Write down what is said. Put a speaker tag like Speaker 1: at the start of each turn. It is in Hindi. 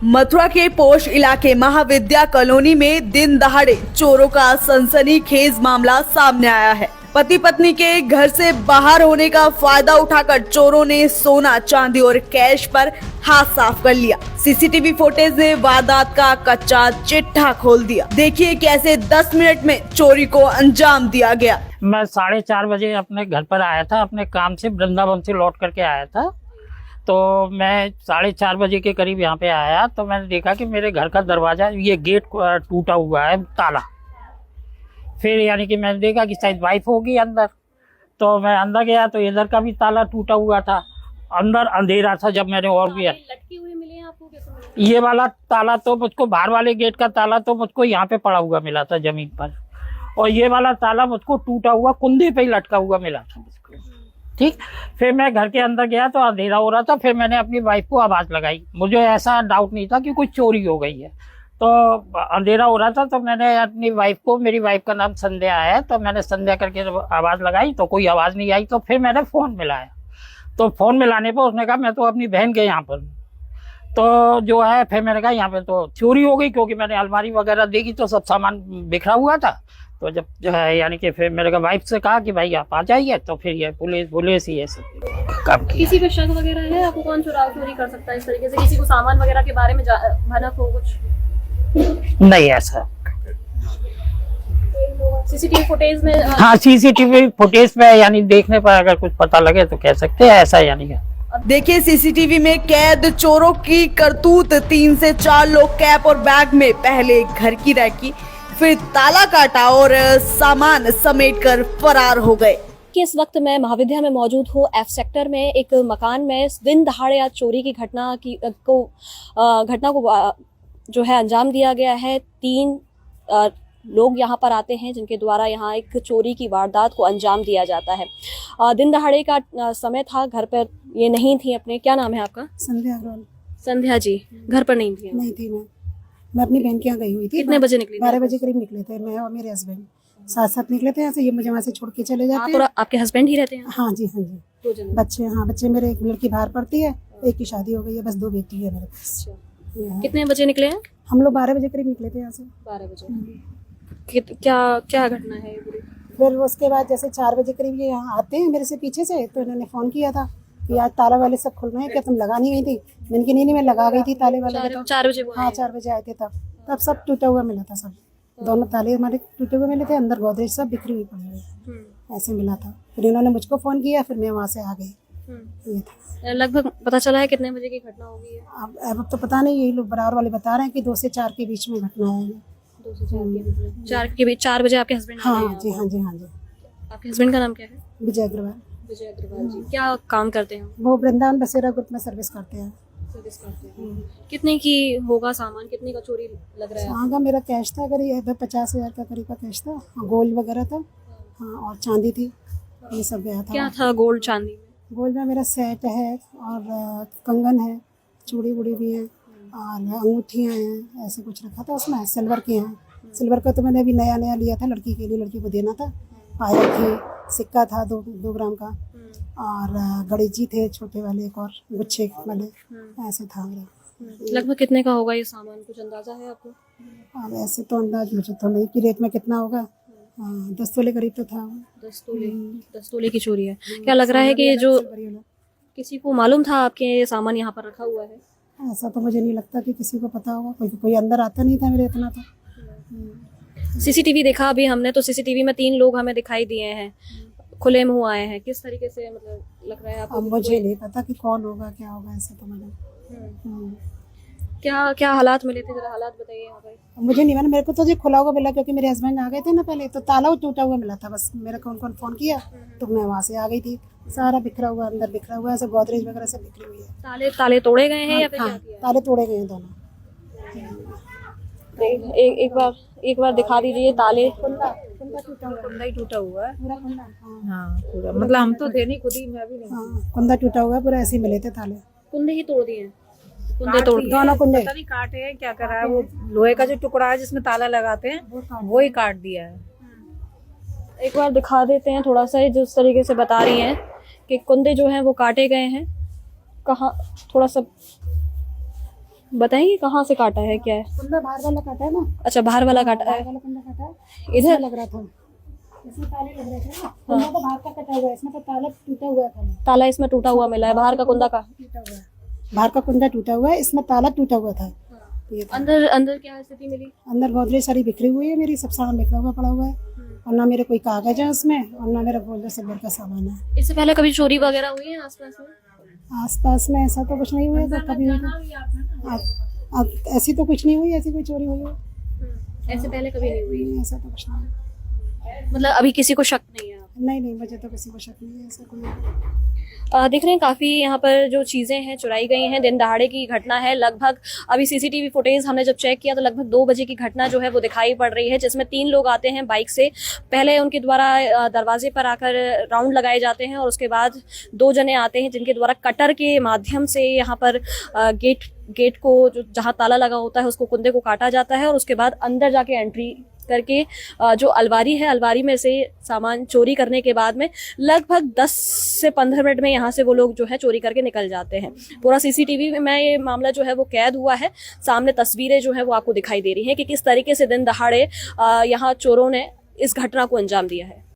Speaker 1: मथुरा के पोश इलाके महाविद्या कॉलोनी में दिन दहाड़े चोरों का सनसनीखेज मामला सामने आया है। पति पत्नी के घर से बाहर होने का फायदा उठाकर चोरों ने सोना, चांदी और कैश पर हाथ साफ कर लिया। सीसीटीवी फुटेज ने वारदात का कच्चा चिट्ठा खोल दिया। देखिए कैसे 10 मिनट में चोरी को अंजाम दिया गया।
Speaker 2: मैं 4:30 बजे अपने घर पर आया था, अपने काम से वृंदावन से लौट करके आया था। तो मैं 4:30 बजे के करीब यहाँ पे आया तो मैंने देखा कि मेरे घर का दरवाजा, ये गेट टूटा हुआ है, ताला। फिर यानी कि मैंने देखा कि शायद वाइफ होगी अंदर, तो मैं अंदर गया तो इधर का भी ताला टूटा हुआ था। अंदर अंधेरा था। जब मैंने और भी
Speaker 3: लटके हुए मिले हैं आपको, कैसे मिले?
Speaker 2: ये वाला ताला तो मुझको, बाहर वाले गेट का ताला तो मुझको यहाँ पे पड़ा हुआ मिला था जमीन पर, और ये वाला ताला मुझको टूटा हुआ कुंदे पे ही लटका हुआ मिला था मुझको। ठीक, फिर मैं घर के अंदर गया तो अंधेरा हो रहा था। फिर मैंने अपनी वाइफ को आवाज लगाई। मुझे ऐसा डाउट नहीं था कि कोई चोरी हो गई है, तो अंधेरा हो रहा था तो मैंने अपनी वाइफ को, मेरी वाइफ का नाम संध्या है, तो मैंने संध्या करके आवाज लगाई तो कोई आवाज नहीं आई। तो फिर मैंने फोन मिलाया, तो फोन मिलाने पर उसने कहा मैं तो अपनी बहन के यहाँ पर, तो जो है फिर मैंने कहा यहाँ पे तो चोरी हो गई, क्योंकि मैंने अलमारी वगैरह देखी तो सब सामान बिखरा हुआ था। तो जब जो है यानी कि फिर मेरे वाइफ से कहा कि भाई आप आ जाइए, तो फिर ये पुलिस ही ऐसे काम किया।
Speaker 3: किसी पे शक वगैरह है आपको? कौन चोरी कर सकता है इस तरीके से? किसी को सामान वगैरह के बारे में भनक हो कुछ?
Speaker 2: नहीं ऐसा।
Speaker 3: सीसीटीवी फुटेज में
Speaker 2: हाँ, सीसीटीवी फुटेज पे यानी देखने पर अगर कुछ पता लगे तो कह सकते हैं ऐसा, यानी कि
Speaker 1: देखिए सीसीटीवी में कैद चोरों की करतूत। 3 से 4 लोग कैप और बैग में पहले घर की रैकी, फिर ताला काटा और सामान समेटकर फरार हो गए।
Speaker 3: कि इस वक्त मैं महाविद्या में मौजूद हूँ। एफ सेक्टर में एक मकान में दिन दहाड़े आज चोरी की घटना को जो है अंजाम दिया गया है। 3 लोग यहाँ पर आते हैं जिनके द्वारा यहाँ एक चोरी की वारदात को अंजाम दिया जाता है। दिन दहाड़े का समय था, घर पर ये नहीं थी। अपने क्या नाम है आपका?
Speaker 4: संध्या अग्रवाल।
Speaker 3: संध्या जी घर पर नहीं थी?
Speaker 4: नहीं थी। मैं अपनी बहन के यहाँ गई हुई थी।
Speaker 3: कितने बजे निकली?
Speaker 4: 12 बजे करीब निकले थे। मैं और मेरे हस्बैंड साथ निकले थे। यहाँ से ये मुझे वहाँ से छोड़ के चले जाते हैं।
Speaker 3: आपके हस्बैंड ही रहते हैं?
Speaker 4: हाँ जी, हाँ जी।
Speaker 3: 2 जन
Speaker 4: बच्चे? हाँ, बच्चे मेरे, एक लड़की बाहर पढ़ती है, एक की शादी हो गई है, बस 2 बेटी है मेरे पास।
Speaker 3: कितने बजे निकले हैं?
Speaker 4: हम लोग 12 बजे करीब निकले थे यहाँ से।
Speaker 3: 12 बजे। क्या घटना है?
Speaker 4: फिर उसके बाद जैसे 4 बजे करीब ये यहाँ आते हैं मेरे से पीछे से, तो इन्होंने फोन किया था कि आज ताला वाले सब खुल रहे हैं, क्या तुम लगा नहीं गई थी? मैंने कहा नहीं, मैं लगा गई थी ताले वाले।
Speaker 3: 4 बजे?
Speaker 4: हाँ, 4 बजे आए थे। तब सब टूटा हुआ मिला था। सब दोनों ताले हमारे टूटे हुए मिले थे, अंदर गोदरेज सब बिखरी हुई पड़ी हुई ऐसे मिला था। फिर इन्होंने मुझको फोन किया, फिर मैं वहाँ से आ गई। ये था।
Speaker 3: लगभग पता चला है कितने बजे की घटना होगी?
Speaker 4: अब तो पता नहीं, यही लोग बराबर वाले बता रहे हैं कि 2 से 4 के बीच में घटना है।
Speaker 3: 2 से 4 के बीच? 4 के बीच? 4 बजे आपके हस्बैंड?
Speaker 4: हाँ जी, हाँ जी, हाँ जी।
Speaker 3: आपके हस्बैंड का नाम क्या है?
Speaker 4: विजय अग्रवाल।
Speaker 3: विजय अग्रवाल जी क्या काम करते हैं?
Speaker 4: वो वृंदावन बसेरा ग्रुप में सर्विस करते हैं।
Speaker 3: सर्विस करते हैं। कितने की होगा सामान? कितने का चोरी लग रहा है?
Speaker 4: हाँ का मेरा कैश था करीब 50,000 का करीब का कैश था। गोल्ड वगैरह था। हाँ, और चांदी थी, ये सब गया था।
Speaker 3: क्या था गोल्ड चांदी में?
Speaker 4: गोल्ड में मेरा सेट है और कंगन है, चूड़ी वूड़ी भी है और अंगूठियाँ हैं, ऐसे कुछ रखा था उसमें। सिल्वर के हैं। सिल्वर का तो मैंने अभी नया लिया था लड़की के लिए, लड़की को देना था। पायल थी, सिक्का था 2 ग्राम का, और गणेश थे छोटे वाले, एक और गुच्छे वाले, ऐसे था मेरा।
Speaker 3: लगभग कितने का होगा ये सामान? कुछ अंदाजा है आपको?
Speaker 4: अब ऐसे तो अंदाज मुझे तो नहीं कि रेट में कितना होगा। 10 तोले करीब तो था।
Speaker 3: 10 तोले की चोरी है। क्या लग रहा है कि जो किसी को मालूम था आपके ये सामान यहाँ पर रखा हुआ है?
Speaker 4: ऐसा तो मुझे नहीं लगता कि किसी को पता होगा। कोई अंदर आता नहीं था मेरे इतना तो।
Speaker 3: सीसीटीवी देखा अभी हमने, तो सीसीटीवी में 3 लोग हमें दिखाई दिए हैं, खुले मुंह आए हैं। किस तरीके से मतलब लग रहा है आपको?
Speaker 4: अब मुझे नहीं पता कि कौन होगा, क्या होगा, ऐसा तो मैंने।
Speaker 3: क्या हालात मिले थे? जरा हालात बताइए यहाँ पर।
Speaker 4: मुझे नहीं, मैंने मेरे को तो जी खुला हुआ मिला, क्योंकि मेरे हस्बैंड आ गए थे ना पहले, तो ताला टूटा हुआ मिला था बस। मेरे को उनको फोन किया तो मैं वहाँ से आ गई थी। सारा बिखरा हुआ, अंदर बिखरा हुआ, ऐसे गोदरेज वगैरह सब बिखरी हुई है।
Speaker 3: ताले तोड़े गए हैं या फिर क्या किया?
Speaker 4: ताले तोड़े गए हैं दोनों।
Speaker 3: एक बार दिखा दीजिए ताले।
Speaker 4: कुंदा ही टूटा हुआ है पूरा। कुंदा?
Speaker 5: हाँ पूरा, मतलब हम तो थे नहीं, खुद ही, मैं भी नहीं।
Speaker 4: हाँ, कुंदा टूटा हुआ है पूरा, ऐसे ही मिले थे ताले।
Speaker 3: कुंदे ही तोड़ दिए हैं? कुंदे तोड़ दिए?
Speaker 4: दोनों कुंदे।
Speaker 5: पता नहीं काटे हैं क्या करा है। वो लोहे का जो टुकड़ा है जिसमें ताला लगाते हैं वो ही काट दिया है।
Speaker 3: एक बार दिखा देते हैं थोड़ा सा, जिस तरीके से बता रही हैं कि कुंदे जो हैं वो काटे गए हैं। कहाँ थोड़ा सा बताएंगे कहाँ से काटा है, क्या है?
Speaker 4: कुंदा बाहर वाला काटा है ना,
Speaker 3: अच्छा, बाहर वाला काटा
Speaker 4: बाहर
Speaker 3: है।
Speaker 4: वाला कुंदा काटा है,
Speaker 3: इधर
Speaker 4: लग रहा था, इसमें ताले लग रहे थे ना, कुंदा तो बाहर का कटा हुआ है, इसमें तो ताला टूटा हुआ है खाली,
Speaker 3: ताला इसमें टूटा हुआ मिला है, बाहर का कुंदा का।
Speaker 4: टूटा हुआ है, बाहर का कुंदा टूटा हुआ है, इसमें ताला टूटा हुआ था। ये था।
Speaker 3: अंदर अंदर क्या स्थिति मिली?
Speaker 4: अंदर गोदरेज सारी बिखरी हुई है, मेरी सब सामान बिखरा हुआ पड़ा हुआ है, और ना मेरे कोई कागज है उसमें, और ना मेरा गोल्ड सिल्वर का सामान है।
Speaker 3: इससे पहले कभी चोरी वगैरह हुई है आसपास में?
Speaker 4: आसपास में ऐसा तो कुछ नहीं हुआ था कभी, ऐसी तो कुछ नहीं हुई, ऐसी कोई चोरी हुई है
Speaker 3: ऐसे पहले कभी नहीं हुई?
Speaker 4: नहीं, ऐसा तो कुछ नहीं है।
Speaker 3: मतलब अभी किसी को शक नहीं है?
Speaker 4: नहीं नहीं, मुझे तो किसी को शक नहीं है ऐसा कोई।
Speaker 3: देख रहे हैं काफ़ी यहाँ पर जो चीज़ें हैं चुराई गई हैं। दिन दहाड़े की घटना है, लगभग अभी सीसीटीवी फुटेज हमने जब चेक किया तो लगभग 2 बजे की घटना जो है वो दिखाई पड़ रही है, जिसमें 3 लोग आते हैं बाइक से। पहले उनके द्वारा दरवाजे पर आकर राउंड लगाए जाते हैं और उसके बाद 2 जने आते हैं जिनके द्वारा कटर के माध्यम से यहाँ पर गेट को जो जहाँ ताला लगा होता है उसको कुंदे को काटा जाता है और उसके बाद अंदर जाके एंट्री करके जो अलमारी है, अलमारी में से सामान चोरी करने के बाद में लगभग 10 से 15 मिनट में यहाँ से वो लोग जो है चोरी करके निकल जाते हैं। पूरा सीसीटीवी में ये मामला जो है वो कैद हुआ है। सामने तस्वीरें जो है वो आपको दिखाई दे रही हैं कि किस तरीके से दिन दहाड़े यहाँ चोरों ने इस घटना को अंजाम दिया है।